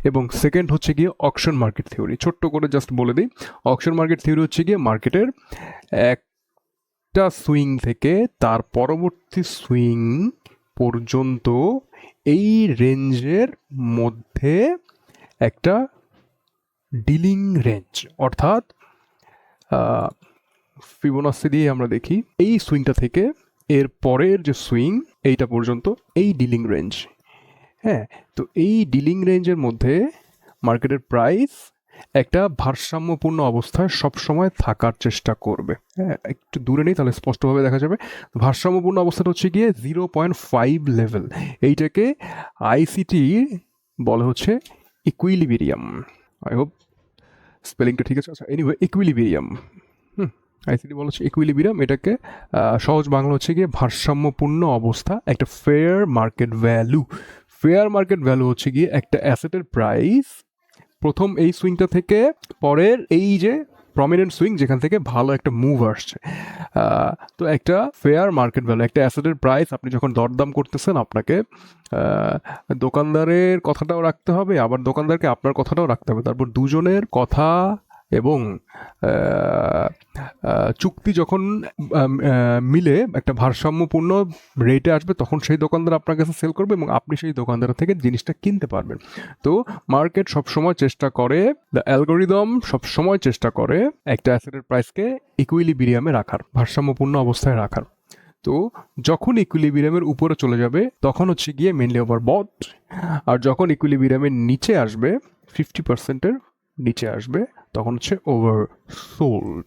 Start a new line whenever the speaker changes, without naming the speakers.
এবং সেকেন্ড হচ্ছে গিয়ে অকশন মার্কেট থিওরি। ছোট্ট করে জাস্ট বলে দিই, অকশন মার্কেট থিওরি হচ্ছে গিয়ে মার্কেটের একটা সুইং থেকে তার পরবর্তী সুইং পর্যন্ত এই রেঞ্জের মধ্যে একটা ডিলিং রেঞ্জ, অর্থাৎ ফিবোনাসি দিয়ে আমরা দেখি এই সুইংটা থেকে এর পরের যে সুইং এইটা পর্যন্ত এই ডিলিং রেঞ্জ। হ্যাঁ, তো এই ডিলিং রেঞ্জের মধ্যে মার্কেটের প্রাইস একটা ভারসাম্যপূর্ণ অবস্থায় সবসময় থাকার চেষ্টা করবে। হ্যাঁ, একটু দূরে নেই তাহলে স্পষ্টভাবে দেখা যাবে। ভারসাম্যপূর্ণ অবস্থাটা হচ্ছে গিয়ে 0.5 লেভেল। এইটাকে আইসিটি বলে হচ্ছে ইকুইলিবিরিয়াম। আই হোপ স্পেলিংটা ঠিক আছে। আচ্ছা, এনিওয়ে ইকুইলিবিরিয়াম। আইসিটি বলা হচ্ছে ইকুইলিবিরিয়াম। এটাকে সহজ বাংলা হচ্ছে গিয়ে ভারসাম্যপূর্ণ অবস্থা, একটা fair market value. Fair market value হচ্ছে গিয়ে একটা অ্যাসেটের প্রাইস প্রথম এই সুইংটা থেকে পরের এই যে প্রমিনেন্ট সুইং যেখান থেকে ভালো একটা মুভ আসছে। তো একটা ফেয়ার মার্কেট ভ্যালু, একটা অ্যাসেটের প্রাইস আপনি যখন দরদাম করতেছেন আপনাকে দোকানদারের কথাটাও রাখতে হবে, আবার দোকানদারকে আপনার কথাটাও রাখতে হবে। তারপর দুজনের কথা এবং চুক্তি যখন মিলে একটা ভারসাম্যপূর্ণ রেটে আসবে তখন সেই দোকানদার আপনার কাছে সেল করবে এবং আপনি সেই দোকানদার থেকে জিনিসটা কিনতে পারবেন। তো মার্কেট সবসময় চেষ্টা করে, দ্য অ্যালগোরিদম সবসময় চেষ্টা করে একটা অ্যাসেটের প্রাইসকে ইকুইলিবিরিয়ামে রাখার, ভারসাম্যপূর্ণ অবস্থায় রাখার। তো যখন ইকুইলিবিরিয়ামের উপরে চলে যাবে তখন হচ্ছে গিয়ে মেনলি ওভারবট, আর যখন ইকুইলিবিরিয়ামের নিচে আসবে 50%-এর নিচে আসবে তখন হচ্ছে ওভার সোল্ড।